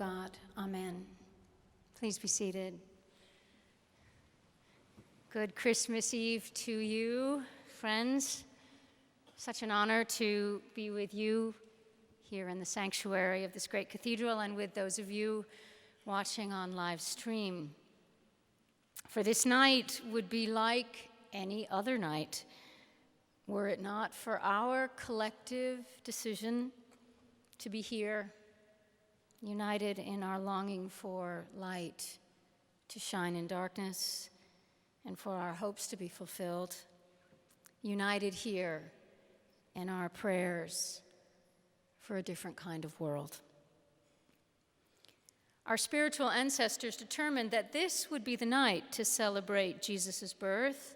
God. Amen. Please be seated. Good Christmas Eve to you, friends. Such an honor to be with you here in the sanctuary of this great cathedral and with those of you watching on live stream. For this night would be like any other night, were it not for our collective decision to be here, united in our longing for light to shine in darkness and for our hopes to be fulfilled, united here in our prayers for a different kind of world. Our spiritual ancestors determined that this would be the night to celebrate Jesus' birth.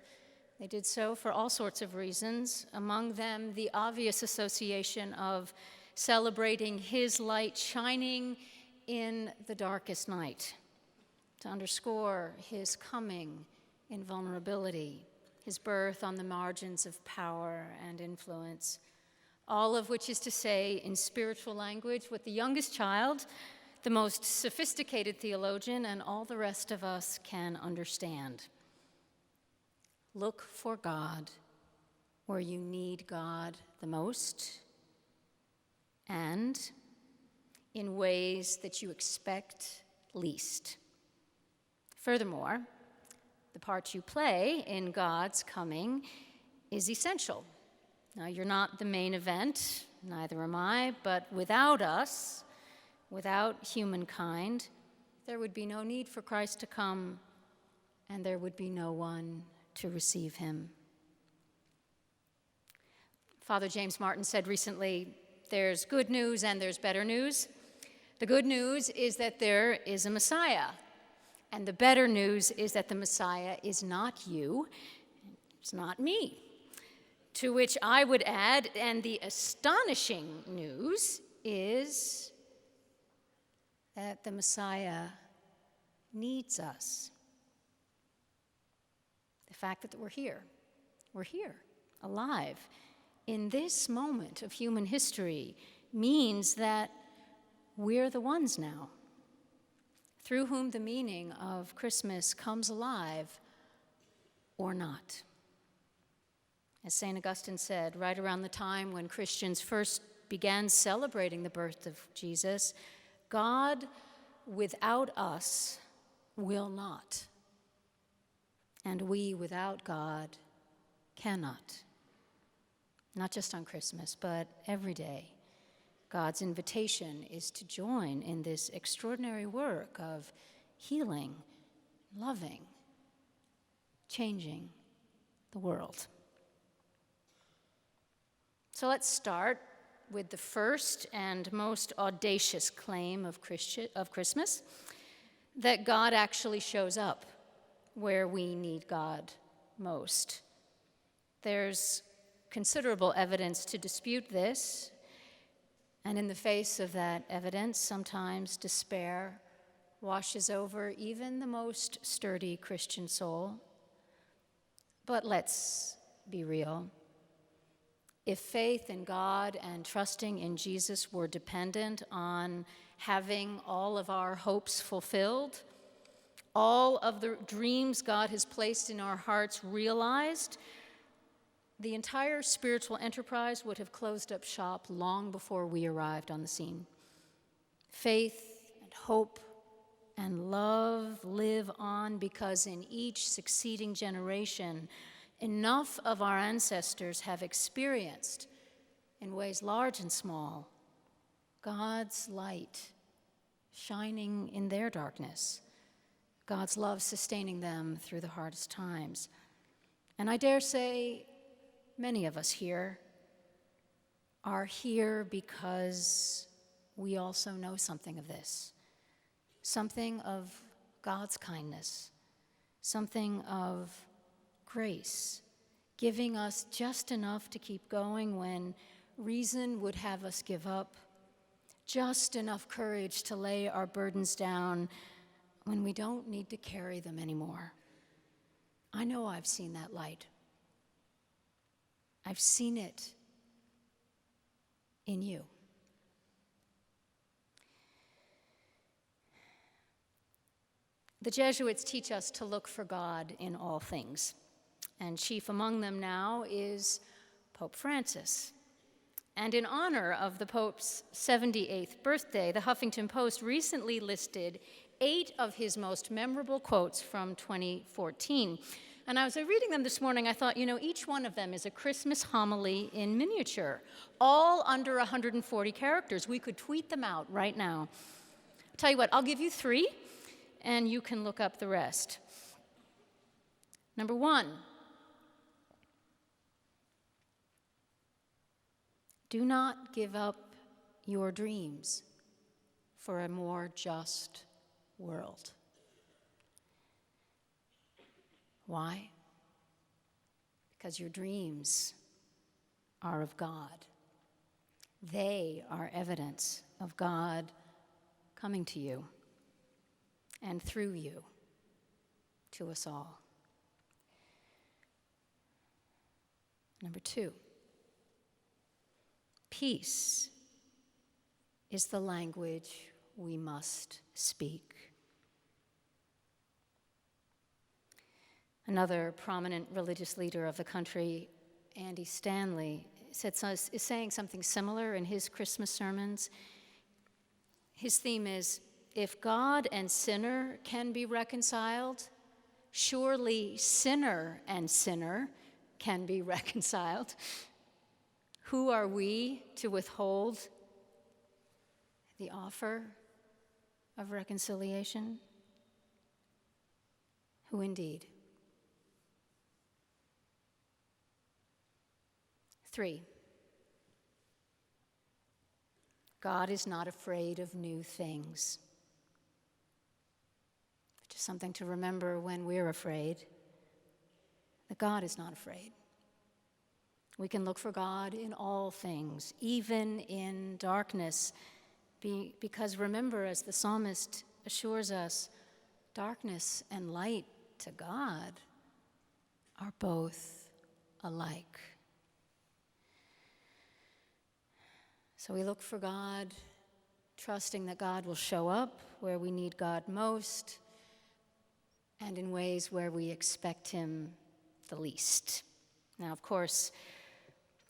They did so for all sorts of reasons, among them the obvious association of celebrating his light shining in the darkest night, to underscore his coming in vulnerability, his birth on the margins of power and influence, all of which is to say, in spiritual language, what the youngest child, the most sophisticated theologian, and all the rest of us can understand. Look for God where you need God the most and in ways that you expect least. Furthermore, the part you play in God's coming is essential. Now, you're not the main event, neither am I, but without us, without humankind, there would be no need for Christ to come, and there would be no one to receive him. Father James Martin said recently, there's good news and there's better news. The good news is that there is a Messiah, and the better news is that the Messiah is not you, it's not me. To which I would add, and the astonishing news is that the Messiah needs us. The fact that we're here, alive, in this moment of human history means that we're the ones now through whom the meaning of Christmas comes alive or not. As St. Augustine said, right around the time when Christians first began celebrating the birth of Jesus, God without us will not, and we without God cannot. Not just on Christmas, but every day. God's invitation is to join in this extraordinary work of healing, loving, changing the world. So let's start with the first and most audacious claim of Christmas, that God actually shows up where we need God most. There's considerable evidence to dispute this, and in the face of that evidence, sometimes despair washes over even the most sturdy Christian soul. But let's be real. If faith in God and trusting in Jesus were dependent on having all of our hopes fulfilled, all of the dreams God has placed in our hearts realized, the entire spiritual enterprise would have closed up shop long before we arrived on the scene. Faith and hope and love live on because in each succeeding generation, enough of our ancestors have experienced, in ways large and small, God's light shining in their darkness, God's love sustaining them through the hardest times. And I dare say many of us here are here because we also know something of this, something of God's kindness, something of grace, giving us just enough to keep going when reason would have us give up, just enough courage to lay our burdens down when we don't need to carry them anymore. I know I've seen that light. I've seen it in you. The Jesuits teach us to look for God in all things, and chief among them now is Pope Francis. And in honor of the Pope's 78th birthday, the Huffington Post recently listed 8 of his most memorable quotes from 2014. And I was reading them this morning, I thought, each one of them is a Christmas homily in miniature, all under 140 characters. We could tweet them out right now. I'll tell you what, I'll give you 3, and you can look up the rest. Number 1, do not give up your dreams for a more just world. Why? Because your dreams are of God. They are evidence of God coming to you and through you to us all. Number 2, peace is the language we must speak. Another prominent religious leader of the country, Andy Stanley, is saying something similar in his Christmas sermons. His theme is, if God and sinner can be reconciled, surely sinner and sinner can be reconciled. Who are we to withhold the offer of reconciliation? Who indeed? 3, God is not afraid of new things. Just something to remember when we're afraid, that God is not afraid. We can look for God in all things, even in darkness, because remember, as the psalmist assures us, darkness and light to God are both alike. So we look for God, trusting that God will show up where we need God most and in ways where we expect him the least. Now, of course,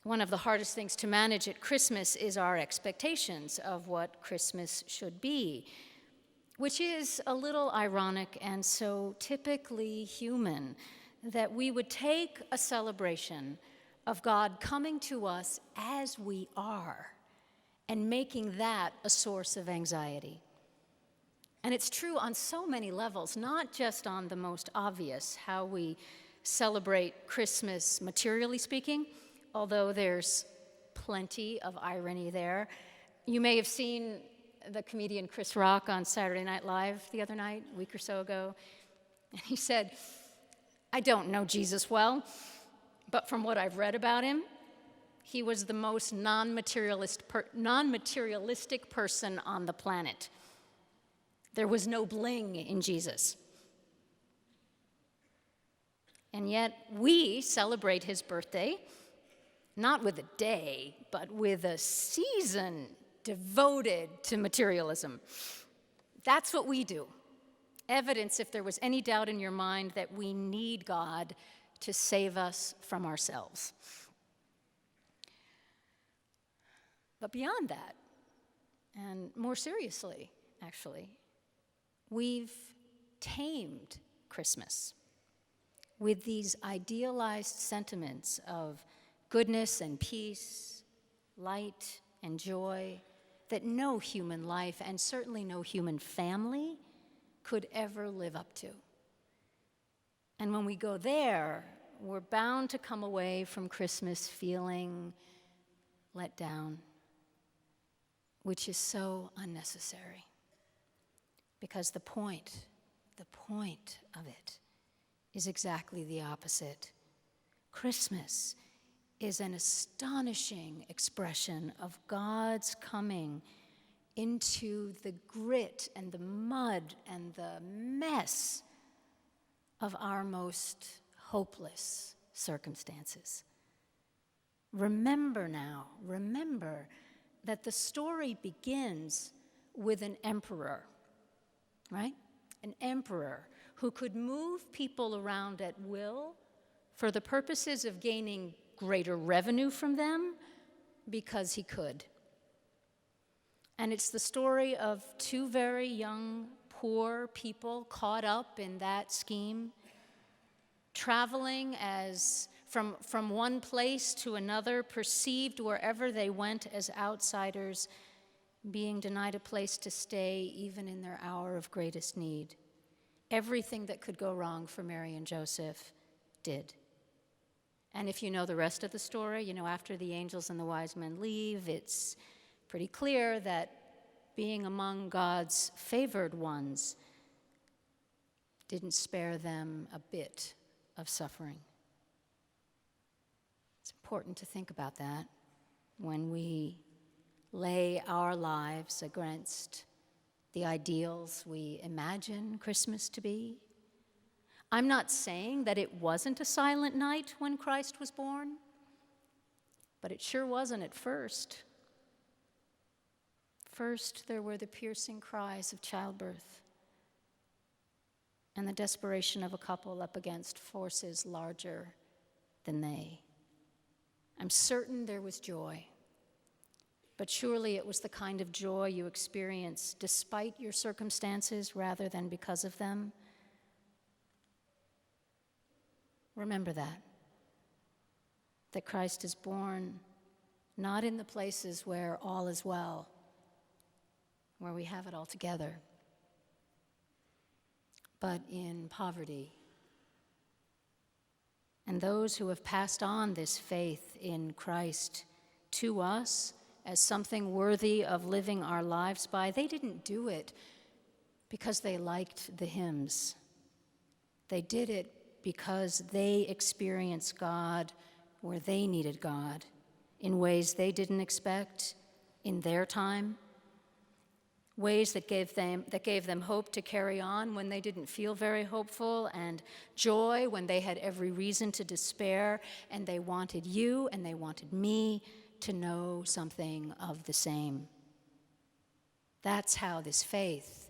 one of the hardest things to manage at Christmas is our expectations of what Christmas should be, which is a little ironic and so typically human, that we would take a celebration of God coming to us as we are and making that a source of anxiety. And it's true on so many levels, not just on the most obvious, how we celebrate Christmas materially speaking, although there's plenty of irony there. You may have seen the comedian Chris Rock on Saturday Night Live the other night, a week or so ago. And he said, I don't know Jesus well, but from what I've read about him, he was the most non-materialistic person on the planet. There was no bling in Jesus. And yet we celebrate his birthday, not with a day, but with a season devoted to materialism. That's what we do. Evidence, if there was any doubt in your mind, that we need God to save us from ourselves. But beyond that, and more seriously, actually, we've tamed Christmas with these idealized sentiments of goodness and peace, light and joy that no human life, and certainly no human family, could ever live up to. And when we go there, we're bound to come away from Christmas feeling let down, which is so unnecessary. Because the point of it is exactly the opposite. Christmas is an astonishing expression of God's coming into the grit and the mud and the mess of our most hopeless circumstances. Remember that the story begins with an emperor, right? an emperor who could move people around at will for the purposes of gaining greater revenue from them because he could. And it's the story of two very young, poor people caught up in that scheme, traveling as from one place to another, perceived wherever they went as outsiders, being denied a place to stay even in their hour of greatest need. Everything that could go wrong for Mary and Joseph did. And if you know the rest of the story, after the angels and the wise men leave, it's pretty clear that being among God's favored ones didn't spare them a bit of suffering. It's important to think about that when we lay our lives against the ideals we imagine Christmas to be. I'm not saying that it wasn't a silent night when Christ was born, but it sure wasn't at first. First, there were the piercing cries of childbirth and the desperation of a couple up against forces larger than they. I'm certain there was joy, but surely it was the kind of joy you experience despite your circumstances rather than because of them. Remember that Christ is born not in the places where all is well, where we have it all together, but in poverty. And those who have passed on this faith in Christ to us as something worthy of living our lives by, they didn't do it because they liked the hymns. They did it because they experienced God where they needed God in ways they didn't expect in their time, ways that gave them hope to carry on when they didn't feel very hopeful, and joy when they had every reason to despair, and they wanted you and they wanted me to know something of the same. That's how this faith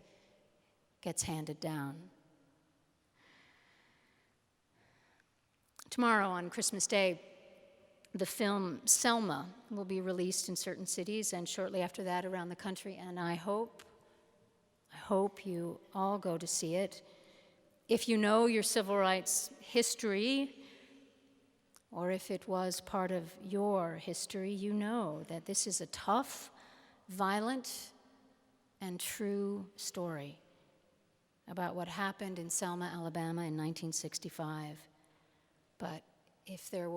gets handed down. Tomorrow on Christmas Day, the film Selma will be released in certain cities, and shortly after that around the country, and I hope you all go to see it. If you know your civil rights history, or if it was part of your history, you know that this is a tough, violent, and true story about what happened in Selma, Alabama in 1965. But if there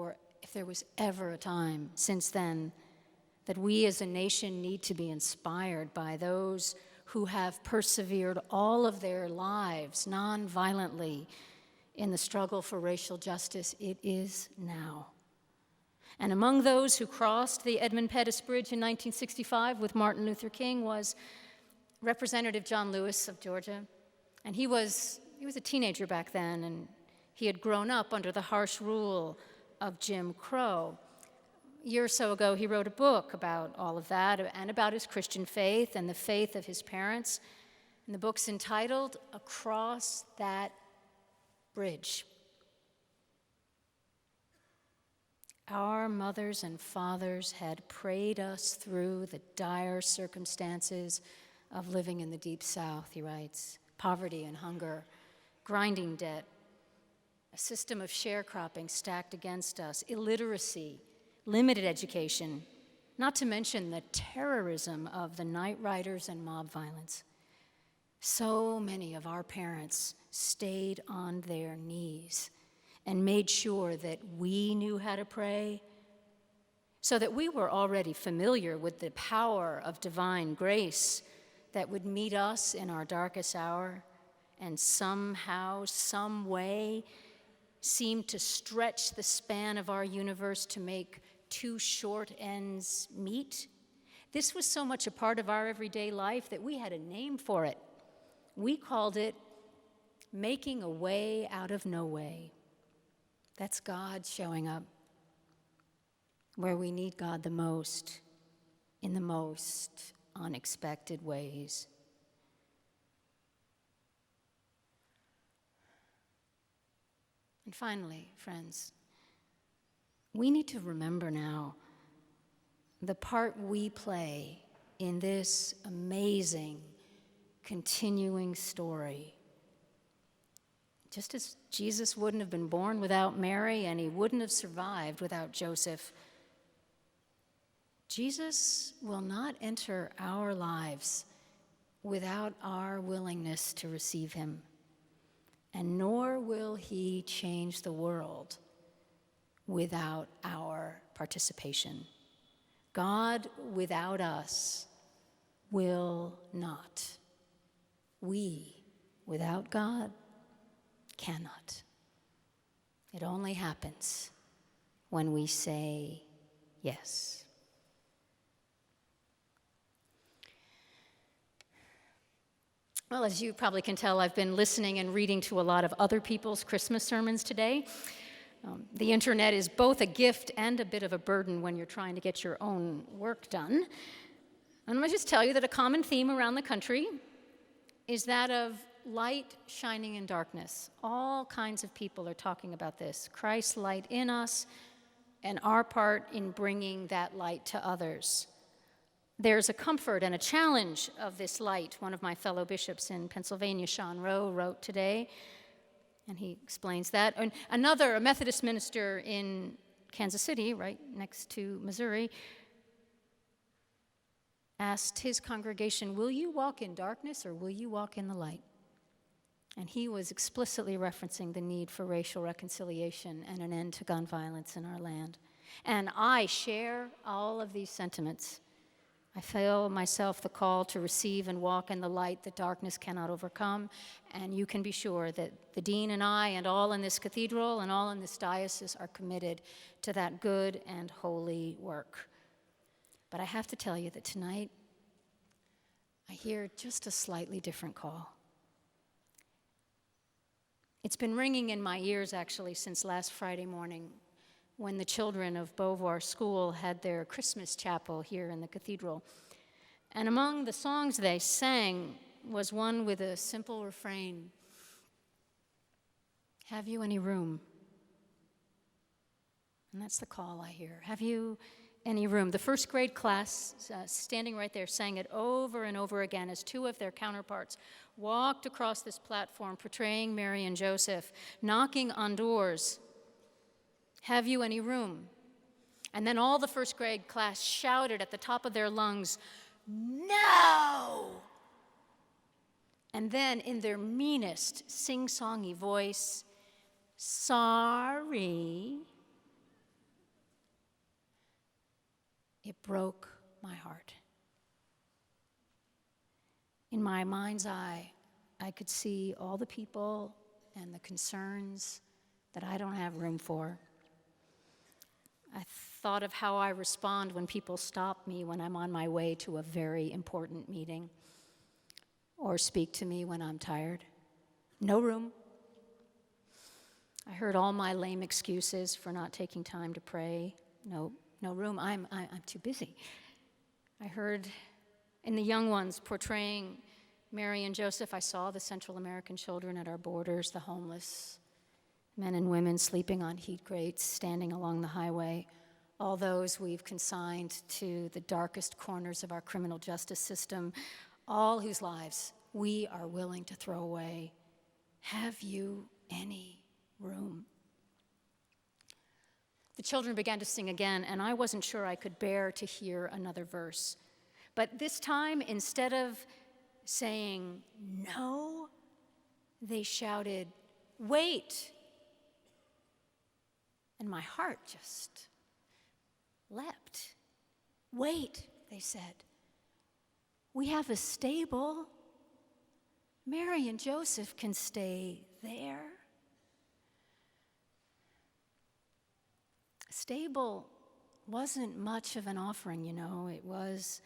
was ever a time since then that we as a nation need to be inspired by those who have persevered all of their lives non-violently in the struggle for racial justice, it is now. And among those who crossed the Edmund Pettus Bridge in 1965 with Martin Luther King was Representative John Lewis of Georgia. And he was a teenager back then, and he had grown up under the harsh rule of Jim Crow. A year or so ago, he wrote a book about all of that and about his Christian faith and the faith of his parents. And the book's entitled Across That Bridge. Our mothers and fathers had prayed us through the dire circumstances of living in the Deep South, he writes. Poverty and hunger, grinding debt, a system of sharecropping stacked against us, illiteracy, limited education, not to mention the terrorism of the night riders and mob violence. So many of our parents stayed on their knees and made sure that we knew how to pray, so that we were already familiar with the power of divine grace that would meet us in our darkest hour and somehow, some way, seemed to stretch the span of our universe to make two short ends meet. This was so much a part of our everyday life that we had a name for it. We called it making a way out of no way. That's God showing up where we need God the most, in the most unexpected ways. And finally, friends, we need to remember now the part we play in this amazing, continuing story. Just as Jesus wouldn't have been born without Mary and he wouldn't have survived without Joseph, Jesus will not enter our lives without our willingness to receive him, and nor will he change the world without our participation. God without us will not. We without God cannot. It only happens when we say yes. Well, as you probably can tell, I've been listening and reading to a lot of other people's Christmas sermons today. The internet is both a gift and a bit of a burden when you're trying to get your own work done. And I'm going to just tell you that a common theme around the country is that of light shining in darkness. All kinds of people are talking about this. Christ's light in us and our part in bringing that light to others. There's a comfort and a challenge of this light. One of my fellow bishops in Pennsylvania, Sean Rowe, wrote today, and he explains that. And another, a Methodist minister in Kansas City, right next to Missouri, asked his congregation, will you walk in darkness or will you walk in the light? And he was explicitly referencing the need for racial reconciliation and an end to gun violence in our land. And I share all of these sentiments. I feel myself the call to receive and walk in the light that darkness cannot overcome, and you can be sure that the dean and I and all in this cathedral and all in this diocese are committed to that good and holy work. But I have to tell you that tonight I hear just a slightly different call. It's been ringing in my ears actually since last Friday morning, when the children of Beauvoir School had their Christmas chapel here in the cathedral. And among the songs they sang was one with a simple refrain, have you any room? And that's the call I hear. Have you any room? The first grade class standing right there sang it over and over again as two of their counterparts walked across this platform portraying Mary and Joseph, knocking on doors. Have you any room? And then all the first grade class shouted at the top of their lungs, no! And then in their meanest sing-songy voice, sorry. It broke my heart. In my mind's eye, I could see all the people and the concerns that I don't have room for. I thought of how I respond when people stop me when I'm on my way to a very important meeting, or speak to me when I'm tired. No room. I heard all my lame excuses for not taking time to pray. No room. I'm too busy. I heard in the young ones portraying Mary and Joseph, I saw the Central American children at our borders, the homeless, men and women sleeping on heat grates, standing along the highway, all those we've consigned to the darkest corners of our criminal justice system, all whose lives we are willing to throw away. Have you any room? The children began to sing again, and I wasn't sure I could bear to hear another verse. But this time, instead of saying no, they shouted, wait. And my heart just leapt. Wait, they said. We have a stable. Mary and Joseph can stay there. A stable wasn't much of an offering, you know. It was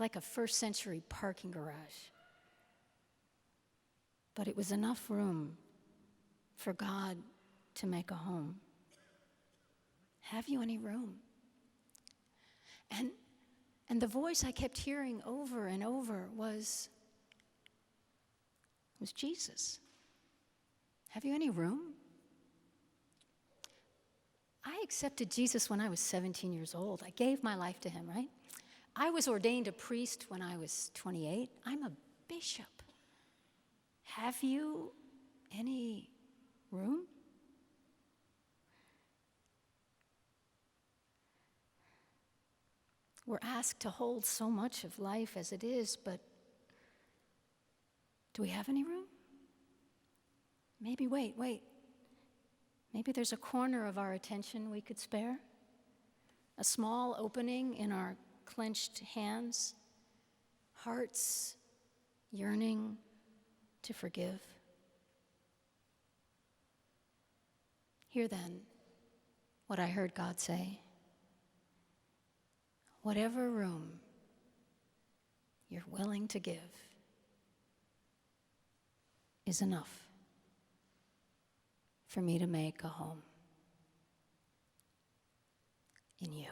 like a first century parking garage. But it was enough room for God to make a home. Have you any room? And the voice I kept hearing over and over was Jesus. Have you any room? I accepted Jesus when I was 17 years old. I gave my life to him, right? I was ordained a priest when I was 28. I'm a bishop. Have you any room? We're asked to hold so much of life as it is, but do we have any room? Maybe, wait. Maybe there's a corner of our attention we could spare. A small opening in our clenched hands, hearts yearning to forgive. Hear then what I heard God say. Whatever room you're willing to give is enough for me to make a home in you.